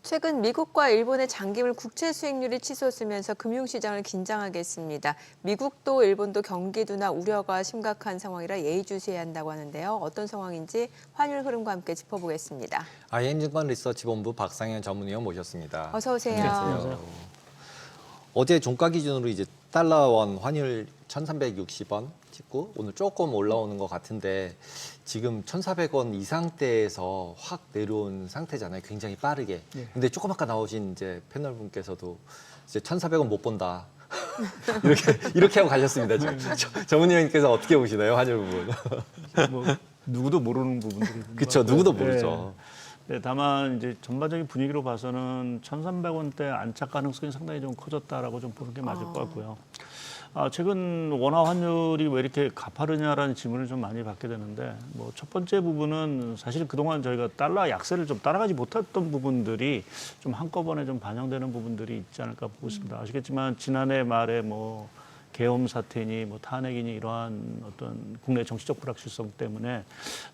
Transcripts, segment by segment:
최근 미국과 일본의 장기물 국채 수익률이 치솟으면서 금융시장을 긴장하게 했습니다. 미국도 일본도 경기 둔화 우려가 심각한 상황이라 예의주시해야 한다고 하는데요. 어떤 상황인지 환율 흐름과 함께 짚어보겠습니다. IM증권 리서치본부 박상현 전문위원 모셨습니다. 어서 오세요. 안녕하세요. 어제 종가 기준으로 이제 달러원 환율 1,360원 찍고 오늘 조금 올라오는 것 같은데 지금 1,400원 이상대에서 확 내려온 상태잖아요. 굉장히 빠르게. 근데 조금 아까 나오신 이제 패널분께서도 이제 1,400원 못 본다. 이렇게 하고 가셨습니다. 전문위원님께서 어떻게 보시나요, 환율 부분? 뭐 누구도 모르는 부분들이 그렇죠. 누구도 모르죠. 네, 다만 이제 전반적인 분위기로 봐서는 1,300원대 안착 가능성이 상당히 좀 커졌다라고 좀 보는 게 맞을 것 같고요. 최근 원화 환율이 왜 이렇게 가파르냐라는 질문을 좀 많이 받게 되는데, 뭐 첫 번째 부분은 사실 그동안 저희가 달러 약세를 좀 따라가지 못했던 부분들이 좀 한꺼번에 좀 반영되는 부분들이 있지 않을까 보고 있습니다. 아시겠지만 지난해 말에 뭐 계엄 사태니 뭐 탄핵이니 이러한 어떤 국내 정치적 불확실성 때문에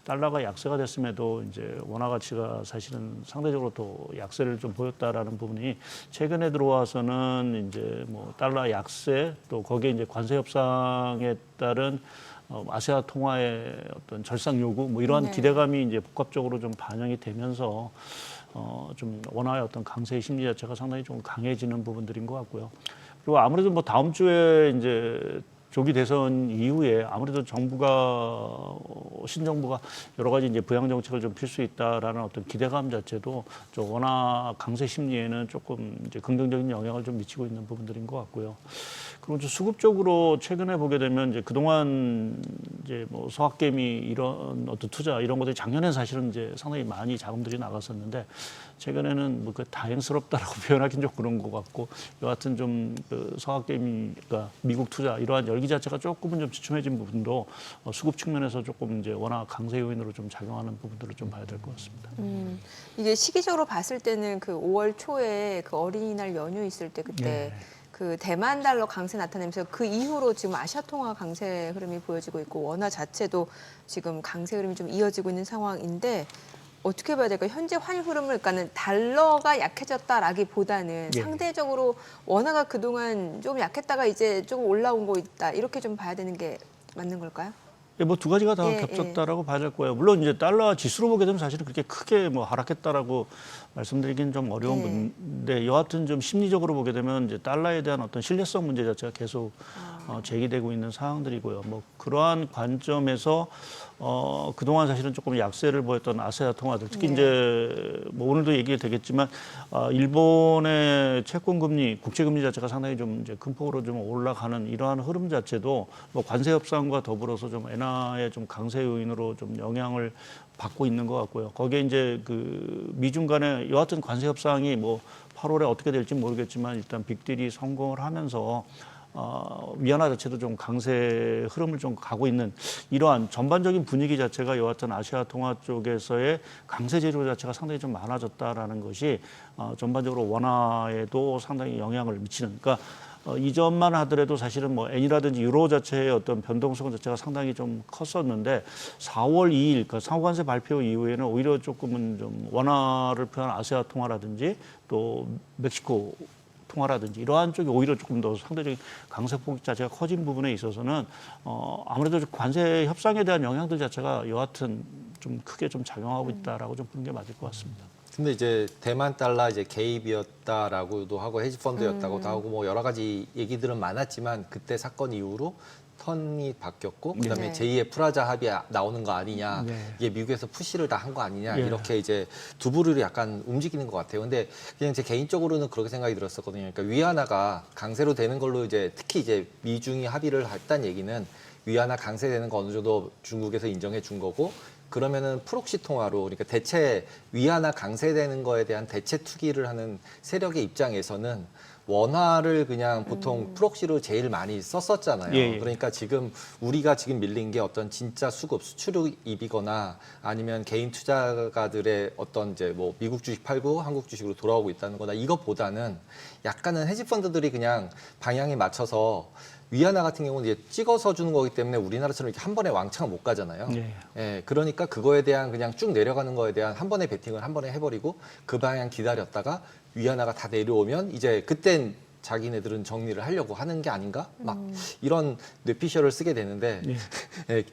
달러가 약세가 됐음에도 이제 원화 가치가 사실은 상대적으로 또 약세를 좀 보였다라는 부분이 최근에 들어와서는 이제 뭐 달러 약세 또 거기에 이제 관세 협상에 따른 아세아 통화의 어떤 절상 요구 뭐 이러한 기대감이 이제 복합적으로 좀 반영이 되면서 좀 원화의 어떤 강세 심리 자체가 상당히 좀 강해지는 부분들인 것 같고요. 그리고 아무래도 뭐 다음 주에 이제 조기 대선 이후에 아무래도 정부가 신정부가 여러 가지 이제 부양 정책을 좀 필 수 있다라는 어떤 기대감 자체도 좀 원화 강세 심리에는 조금 이제 긍정적인 영향을 좀 미치고 있는 부분들인 것 같고요. 그리고 좀 수급적으로 최근에 보게 되면 이제 그동안 이제 뭐 서학개미 이런 어떤 투자 이런 것들이 작년에 사실은 이제 상당히 많이 자금들이 나갔었는데 최근에는 뭐 그 다행스럽다라고 표현하기는 좀 그런 것 같고 여하튼 좀 그 서학개미 그러니까 미국 투자 이러한 열기 자체가 조금은 좀 주춤해진 부분도 수급 측면에서 조금 이제 원화 강세 요인으로 좀 작용하는 부분들을 좀 봐야 될 것 같습니다. 이게 시기적으로 봤을 때는 그 5월 초에 그 어린이날 연휴 있을 때 그때 그 대만 달러 강세 나타내면서 그 이후로 지금 아시아 통화 강세 흐름이 보여지고 있고 원화 자체도 지금 강세 흐름이 좀 이어지고 있는 상황인데 어떻게 봐야 될까요? 현재 환율 흐름을 그러니까는 달러가 약해졌다라기보다는 상대적으로 원화가 그동안 좀 약했다가 이제 조금 올라온 거 있다 이렇게 좀 봐야 되는 게 맞는 걸까요? 뭐 두 가지가 다 겹쳤다라고 봐야 될 거예요. 물론 이제 달러 지수로 보게 되면 사실은 그렇게 크게 뭐 하락했다라고 말씀드리기는 좀 어려운 건데 여하튼 좀 심리적으로 보게 되면 이제 달러에 대한 어떤 신뢰성 문제 자체가 계속 제기되고 있는 상황들이고요. 뭐 그러한 관점에서 그동안 사실은 조금 약세를 보였던 아세아 통화들 특히 이제 뭐 오늘도 얘기가 되겠지만 일본의 채권 금리, 국채 금리 자체가 상당히 좀 이제 큰 폭으로 좀 올라가는 이러한 흐름 자체도 뭐 관세 협상과 더불어서 좀 엔화의 좀 강세 요인으로 좀 영향을 받고 있는 것 같고요. 거기에 이제 그 미중 간의 여하튼 관세 협상이 뭐 8월에 어떻게 될지 모르겠지만 일단 빅딜이 성공을 하면서 위안화 자체도 좀 강세 흐름을 좀 가고 있는 이러한 전반적인 분위기 자체가 여하튼 아시아 통화 쪽에서의 강세 재료 자체가 상당히 좀 많아졌다라는 것이 전반적으로 원화에도 상당히 영향을 미치는. 그러니까 이전만 하더라도 사실은 뭐 엔이라든지 유로 자체의 어떤 변동성 자체가 상당히 좀 컸었는데 4월 2일 그러니까 상호관세 발표 이후에는 오히려 조금은 좀 원화를 표현한 아세아 통화라든지 또 멕시코 통화라든지 이러한 쪽이 오히려 조금 더 상대적인 강세폭 자체가 커진 부분에 있어서는 아무래도 관세 협상에 대한 영향들 자체가 여하튼 좀 크게 좀 작용하고 있다라고 좀 보는 게 맞을 것 같습니다. 근데 이제 대만 달러 이제 개입이었다라고도 하고 헤지 펀드였다고도 하고 뭐 여러 가지 얘기들은 많았지만 그때 사건 이후로 턴이 바뀌었고 그다음에 제2의 프라자 합의 나오는 거 아니냐 이게 미국에서 푸시를 다 한 거 아니냐 이렇게 이제 두부류로 약간 움직이는 것 같아요. 근데 그냥 제 개인적으로는 그렇게 생각이 들었었거든요. 그러니까 위안화가 강세로 되는 걸로 이제 특히 이제 미중이 합의를 했다는 얘기는 위안화 강세되는 거 어느 정도 중국에서 인정해 준 거고 그러면은 프록시 통화로 그러니까 대체 위안화 강세되는 거에 대한 대체 투기를 하는 세력의 입장에서는 원화를 그냥 보통 프록시로 제일 많이 썼었잖아요. 그러니까 지금 우리가 지금 밀린 게 어떤 진짜 수급 수출입이거나 아니면 개인 투자가들의 어떤 이제 뭐 미국 주식 팔고 한국 주식으로 돌아오고 있다는 거나 이것보다는 약간은 헤지 펀드들이 그냥 방향에 맞춰서 위안화 같은 경우는 이제 찍어서 주는 거기 때문에 우리나라처럼 이렇게 한 번에 왕창 못 가잖아요. 예. 예, 그러니까 그거에 대한 그냥 쭉 내려가는 거에 대한 한 번에 베팅을 한 번에 해버리고 그 방향 기다렸다가 위안화가 다 내려오면 이제 그땐 자기네들은 정리를 하려고 하는 게 아닌가? 막 이런 뇌피셜을 쓰게 되는데 예,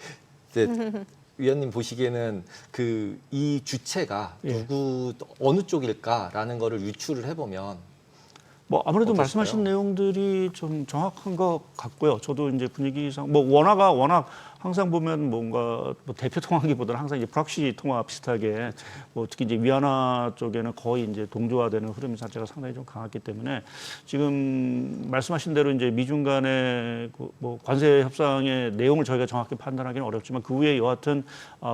이제 위원님 보시기에는 그 이 주체가 예. 어느 쪽일까라는 거를 유추를 해보면 뭐 아무래도 어떠실까요? 말씀하신 내용들이 좀 정확한 것 같고요. 저도 이제 분위기상 뭐 원화가 워낙 항상 보면 뭔가 뭐 대표 통화기보다는 항상 이제 프락시 통화 비슷하게 뭐 특히 이제 위안화 쪽에는 거의 이제 동조화되는 흐름 자체가 상당히 좀 강했기 때문에 지금 말씀하신 대로 이제 미중 간의 그뭐 관세 협상의 내용을 저희가 정확히 판단하기는 어렵지만 그 후에 여하튼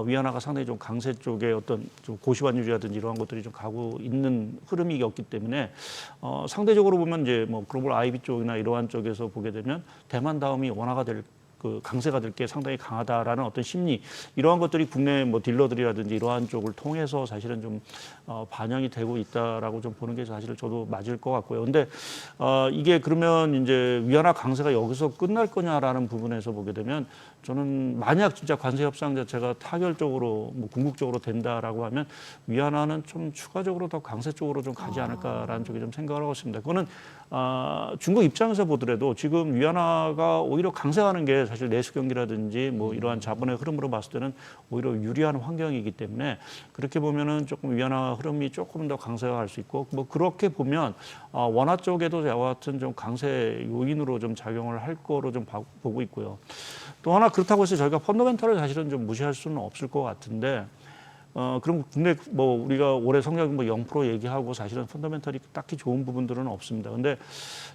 위안화가 상당히 좀 강세 쪽에 어떤 좀 고시환율이라든지 이러한 것들이 좀 가고 있는 흐름이었기 때문에 상대적으로 보면 이제 뭐 글로벌 IB 쪽이나 이러한 쪽에서 보게 되면 대만 다음이 원화가 될 그 강세가 될 게 상당히 강하다라는 어떤 심리 이러한 것들이 국내 뭐 딜러들이라든지 이러한 쪽을 통해서 사실은 좀 반영이 되고 있다라고 좀 보는 게 사실 저도 맞을 것 같고요. 근데 이게 그러면 이제 위안화 강세가 여기서 끝날 거냐라는 부분에서 보게 되면 저는 만약 진짜 관세 협상 자체가 타결적으로 뭐 궁극적으로 된다라고 하면 위안화는 좀 추가적으로 더 강세 쪽으로 좀 가지 않을까라는 쪽에 좀 생각을 하고 있습니다. 그거는 중국 입장에서 보더라도 지금 위안화가 오히려 강세하는 게 사실 내수 경기라든지 뭐 이러한 자본의 흐름으로 봤을 때는 오히려 유리한 환경이기 때문에 그렇게 보면은 조금 위안화 흐름이 조금 더 강세화할 수 있고 뭐 그렇게 보면 원화 쪽에도 여와 같은 좀 강세 요인으로 좀 작용을 할 거로 좀 보고 있고요. 또 하나 그렇다고 해서 저희가 펀더멘털을 사실은 좀 무시할 수는 없을 것 같은데 그럼 국내 뭐 우리가 올해 성장이 뭐 0% 얘기하고 사실은 펀더멘털이 딱히 좋은 부분들은 없습니다. 근데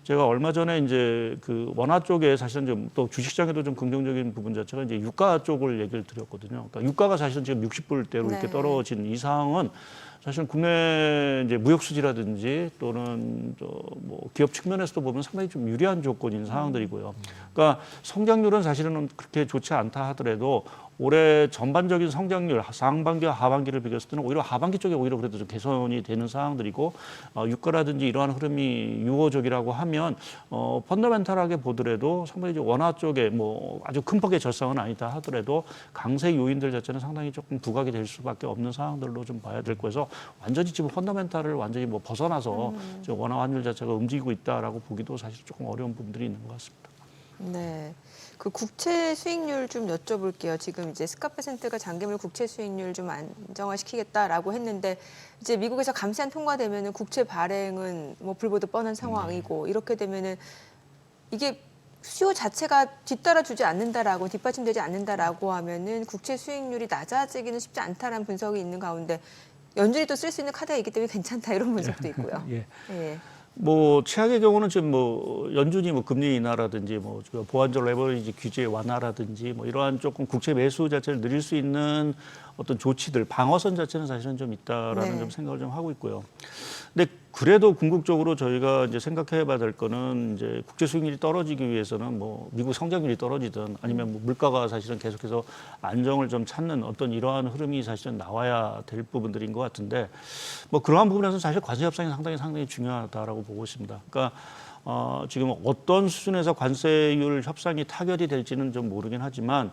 제가 얼마 전에 이제 그 원화 쪽에 사실은 좀 또 주식시장에도 좀 긍정적인 부분 자체가 이제 유가 쪽을 얘기를 드렸거든요. 그러니까 유가가 사실은 지금 60불대로 이렇게 네. 떨어진 이 상황은 사실 국내 이제 무역 수지라든지 또는 뭐 기업 측면에서도 보면 상당히 좀 유리한 조건인 상황들이고요. 그러니까 성장률은 사실은 그렇게 좋지 않다 하더라도 올해 전반적인 성장률 상반기와 하반기를 비교했을 때는 오히려 하반기 쪽에 오히려 그래도 좀 개선이 되는 상황들이고 유가라든지 이러한 흐름이 유호적이라고 하면 펀더멘탈하게 보더라도 상당히 원화 쪽에 뭐 아주 큰 폭의 절상은 아니다 하더라도 강세 요인들 자체는 상당히 조금 부각이 될 수밖에 없는 상황들로 좀 봐야 될 거여서 완전히 지금 펀더멘탈을 완전히 뭐 벗어나서 지금 원화 환율 자체가 움직이고 있다라고 보기도 사실 조금 어려운 부분들이 있는 것 같습니다. 네. 그 국채 수익률 좀 여쭤볼게요. 지금 이제 스카페센트가 장기물 국채 수익률 좀 안정화시키겠다라고 했는데 이제 미국에서 감세안 통과되면은 국채 발행은 뭐 불보듯 뻔한 상황이고 이렇게 되면은 이게 수요 자체가 뒤따라주지 않는다라고 뒷받침되지 않는다라고 하면은 국채 수익률이 낮아지기는 쉽지 않다라는 분석이 있는 가운데 연준이 또 쓸 수 있는 카드가 있기 때문에 괜찮다 이런 분석도 있고요. 예. 예. 뭐 최악의 경우는 지금 뭐 연준이 뭐 금리 인하라든지 뭐 보완적 레버리지 규제 완화라든지 뭐 이러한 조금 국채 매수 자체를 늘릴 수 있는 어떤 조치들 방어선 자체는 사실은 좀 있다라는 네. 좀 생각을 좀 하고 있고요. 근데 그래도 궁극적으로 저희가 이제 생각해봐야 될 거는 이제 국제 수익률이 떨어지기 위해서는 뭐 미국 성장률이 떨어지든 아니면 뭐 물가가 사실은 계속해서 안정을 좀 찾는 어떤 이러한 흐름이 사실은 나와야 될 부분들인 것 같은데 뭐 그러한 부분에서 사실 관세 협상이 상당히 중요하다라고 보고 있습니다. 그러니까 지금 어떤 수준에서 관세율 협상이 타결이 될지는 좀 모르긴 하지만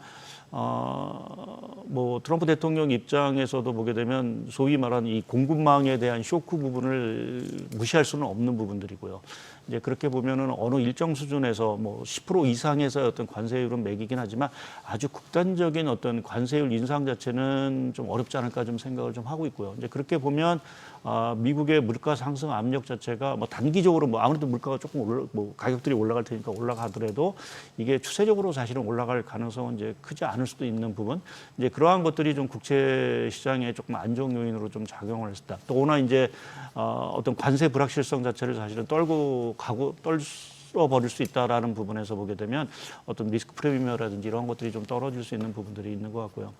뭐 트럼프 대통령 입장에서도 보게 되면 소위 말하는 이 공급망에 대한 쇼크 부분을 무시할 수는 없는 부분들이고요. 이제 그렇게 보면은 어느 일정 수준에서 뭐 10% 이상에서의 어떤 관세율은 매기긴 하지만 아주 극단적인 어떤 관세율 인상 자체는 좀 어렵지 않을까 좀 생각을 좀 하고 있고요. 이제 그렇게 보면 미국의 물가 상승 압력 자체가 뭐 단기적으로 뭐 아무래도 물가가 조금 뭐 가격들이 올라갈 테니까 올라가더라도 이게 추세적으로 사실은 올라갈 가능성은 이제 크지 않을 수도 있는 부분. 이제 그러한 것들이 좀 국채 시장에 조금 안정 요인으로 좀 작용을 했다. 또나 이제 어떤 관세 불확실성 자체를 사실은 떨어버릴 수 있다라는 부분에서 보게 되면 어떤 리스크 프리미어라든지 이런 것들이 좀 떨어질 수 있는 부분들이 있는 것 같고요.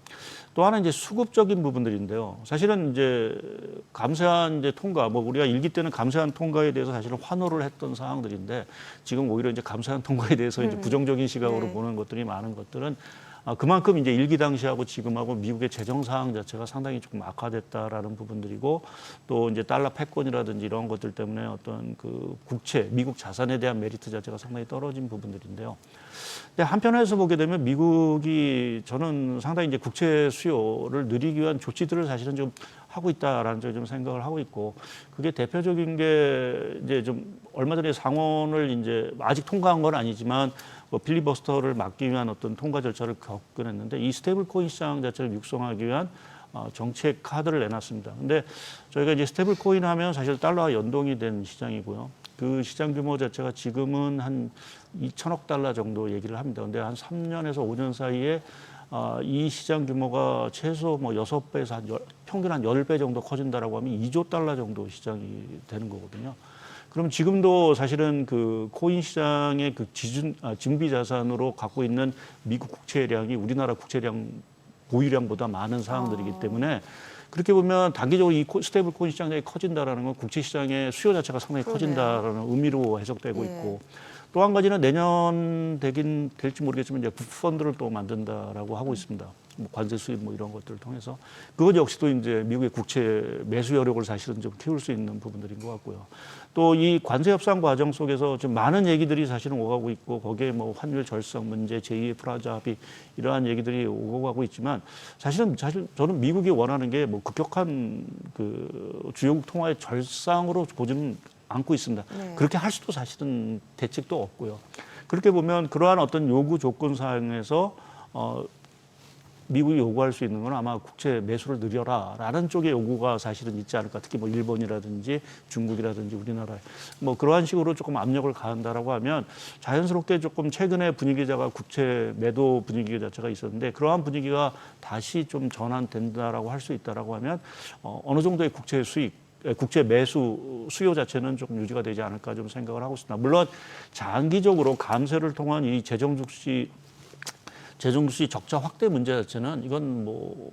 또 하나 이제 수급적인 부분들인데요. 사실은 이제 감세안 이제 통과, 뭐 우리가 일기 때는 감세안 통과에 대해서 사실은 환호를 했던 상황들인데 지금 오히려 이제 감세안 통과에 대해서 이제 부정적인 시각으로 네. 보는 것들이 많은 것들은 그만큼 이제 일기 당시하고 지금하고 미국의 재정 상황 자체가 상당히 조금 악화됐다라는 부분들이고 또 이제 달러 패권이라든지 이런 것들 때문에 어떤 그 국채, 미국 자산에 대한 메리트 자체가 상당히 떨어진 부분들인데요. 근데 한편에서 보게 되면 미국이 저는 상당히 이제 국채 수요를 늘리기 위한 조치들을 사실은 좀 하고 있다라는 좀 생각을 하고 있고 그게 대표적인 게 이제 좀 얼마 전에 상원을 이제 아직 통과한 건 아니지만 뭐 필리버스터를 막기 위한 어떤 통과 절차를 접근했는데 이 스테이블 코인 시장 자체를 육성하기 위한 정책 카드를 내놨습니다. 근데 저희가 이제 스테이블 코인 하면 사실 달러와 연동이 된 시장이고요. 그 시장 규모 자체가 지금은 한 2천억 달러 정도 얘기를 합니다. 근데 한 3년에서 5년 사이에 이 시장 규모가 최소 뭐 6배에서 평균 한 10배 정도 커진다라고 하면 2조 달러 정도 시장이 되는 거거든요. 그럼 지금도 사실은 그 코인 시장의 그 준비 자산으로 갖고 있는 미국 국채량이 우리나라 국채량 보유량보다 많은 상황들이기 때문에 그렇게 보면 단기적으로 이 스테이블 코인 시장이 커진다라는 건 국채 시장의 수요 자체가 상당히 커진다라는 의미로 해석되고 있고 또 한 가지는 내년 될지 모르겠지만 이제 국펀드를 또 만든다라고 하고 있습니다. 뭐 관세 수입 뭐 이런 것들을 통해서 그것 역시도 이제 미국의 국채 매수 여력을 사실은 좀 키울 수 있는 부분들인 것 같고요. 또 이 관세 협상 과정 속에서 좀 많은 얘기들이 사실은 오가고 있고 거기에 뭐 환율 절상 문제, 제2의 프라자 합의 이러한 얘기들이 오고 가고 있지만 사실 저는 미국이 원하는 게 뭐 급격한 그 주요국 통화의 절상으로 보지는 않고 있습니다. 네. 그렇게 할 수도 사실은 대책도 없고요. 그렇게 보면 그러한 어떤 요구 조건 사항에서 미국이 요구할 수 있는 건 아마 국채 매수를 늘려라라는 쪽의 요구가 사실은 있지 않을까. 특히 뭐 일본이라든지 중국이라든지 우리나라 뭐 그러한 식으로 조금 압력을 가한다라고 하면 자연스럽게 조금 최근에 분위기자가 국채 매도 분위기 자체가 있었는데 그러한 분위기가 다시 좀 전환된다라고 할 수 있다라고 하면 어느 정도의 국채 매수 수요 자체는 조금 유지가 되지 않을까 좀 생각을 하고 있습니다. 물론 장기적으로 감세를 통한 이 재정 주시 적자 확대 문제 자체는 이건 뭐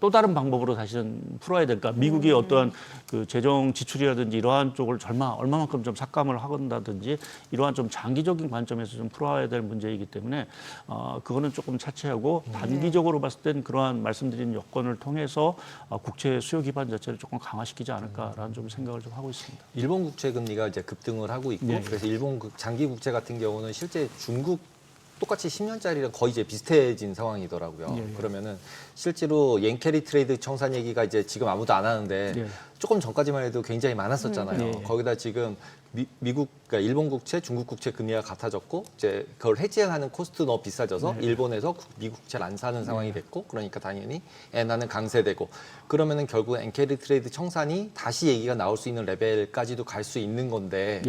또 다른 방법으로 사실은 풀어야 될까. 미국이 어떠한 그 재정 지출이라든지 이러한 쪽을 얼마만큼 좀 삭감을 하건다든지 이러한 좀 장기적인 관점에서 좀 풀어야 될 문제이기 때문에 그거는 조금 차치하고 단기적으로 봤을 땐 그러한 말씀드린 여건을 통해서 국채 수요 기반 자체를 조금 강화시키지 않을까라는 좀 생각을 좀 하고 있습니다. 일본 국채 금리가 이제 급등을 하고 있고 그래서 일본 장기 국채 같은 경우는 실제 중국 똑같이 10년짜리랑 거의 이제 비슷해진 상황이더라고요. 그러면은 실제로 옌캐리 트레이드 청산 얘기가 이제 지금 아무도 안 하는데 조금 전까지만 해도 굉장히 많았었잖아요. 거기다 지금 그러니까 일본 국채, 중국 국채 금리가 같아졌고 이제 그걸 해지하는 코스트 너무 비싸져서 일본에서 미국 국채를 안 사는 상황이 됐고 그러니까 당연히 엔화는 강세되고 그러면은 결국 옌캐리 트레이드 청산이 다시 얘기가 나올 수 있는 레벨까지도 갈 수 있는 건데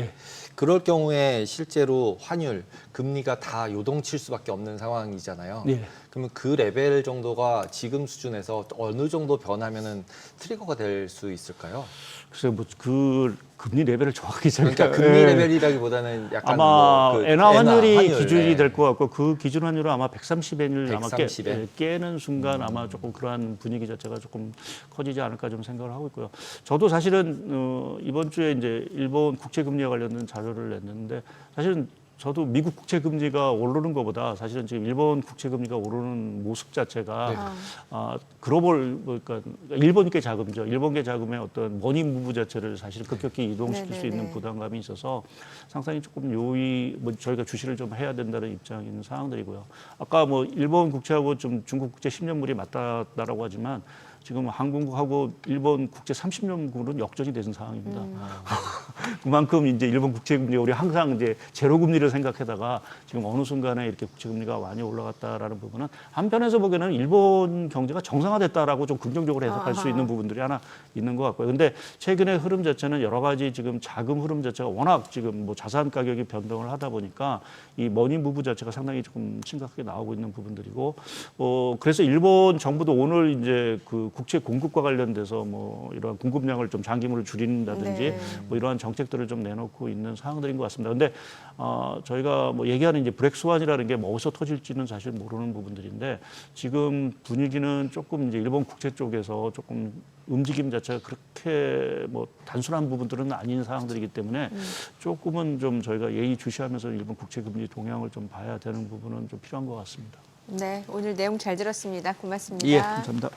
그럴 경우에 실제로 환율, 금리가 다 요동칠 수밖에 없는 상황이잖아요. 그러면 그 레벨 정도가 지금 수준에서 어느 정도 변하면은 트리거가 될 수 있을까요? 글쎄요, 뭐 그 금리 레벨을 정확히 제가 그러니까 금리 레벨이라기보다는 약간 아마 뭐 그 엔화 환율이 환율, 기준이 될 것 같고 그 기준 환율은 아마 130엔을 아마 130엔? 깨는 순간 아마 조금 그러한 분위기 자체가 조금 커지지 않을까 좀 생각을 하고 있고요. 저도 사실은 이번 주에 이제 일본 국채 금리와 관련된 자료를 냈는데 사실은 저도 미국 국채 금리가 오르는 것보다 사실은 지금 일본 국채 금리가 오르는 모습 자체가 글로벌 그러니까 일본계 자금이죠. 일본계 자금의 어떤 머니 무브 자체를 사실 급격히 이동시킬 수 있는 부담감이 있어서 상당히 조금 저희가 주시를 좀 해야 된다는 입장인 사항들이고요. 아까 뭐 일본 국채하고 좀 중국 국채 10년물이 맞닿았다라고 하지만 지금 한국하고 일본 국채 30년물은 역전이 되는 상황입니다. 그만큼 이제 일본 국채 금리 우리 항상 이제 제로 금리를 생각하다가 지금 어느 순간에 이렇게 국채 금리가 많이 올라갔다라는 부분은 한편에서 보기에는 일본 경제가 정상화됐다라고 좀 긍정적으로 해석할 수 있는 부분들이 하나 있는 것 같고요. 근데 최근의 흐름 자체는 여러 가지 지금 자금 흐름 자체가 워낙 지금 뭐 자산 가격이 변동을 하다 보니까 이 머니 무브 자체가 상당히 조금 심각하게 나오고 있는 부분들이고 그래서 일본 정부도 오늘 이제 그 국채 공급과 관련돼서 뭐 이러한 공급량을 좀 잔기물을 줄인다든지 뭐 이러한 정책들을 좀 내놓고 있는 상황들인 것 같습니다. 근데 저희가 뭐 얘기하는 이제 블랙스완이라는 게 뭐 어디서 터질지는 사실 모르는 부분들인데 지금 분위기는 조금 이제 일본 국채 쪽에서 조금 움직임 자체가 그렇게 뭐 단순한 부분들은 아닌 상황들이기 때문에 조금은 좀 저희가 예의주시하면서 일본 국채 금리 동향을 좀 봐야 되는 부분은 좀 필요한 것 같습니다. 네, 오늘 내용 잘 들었습니다. 고맙습니다. 예, 감사합니다.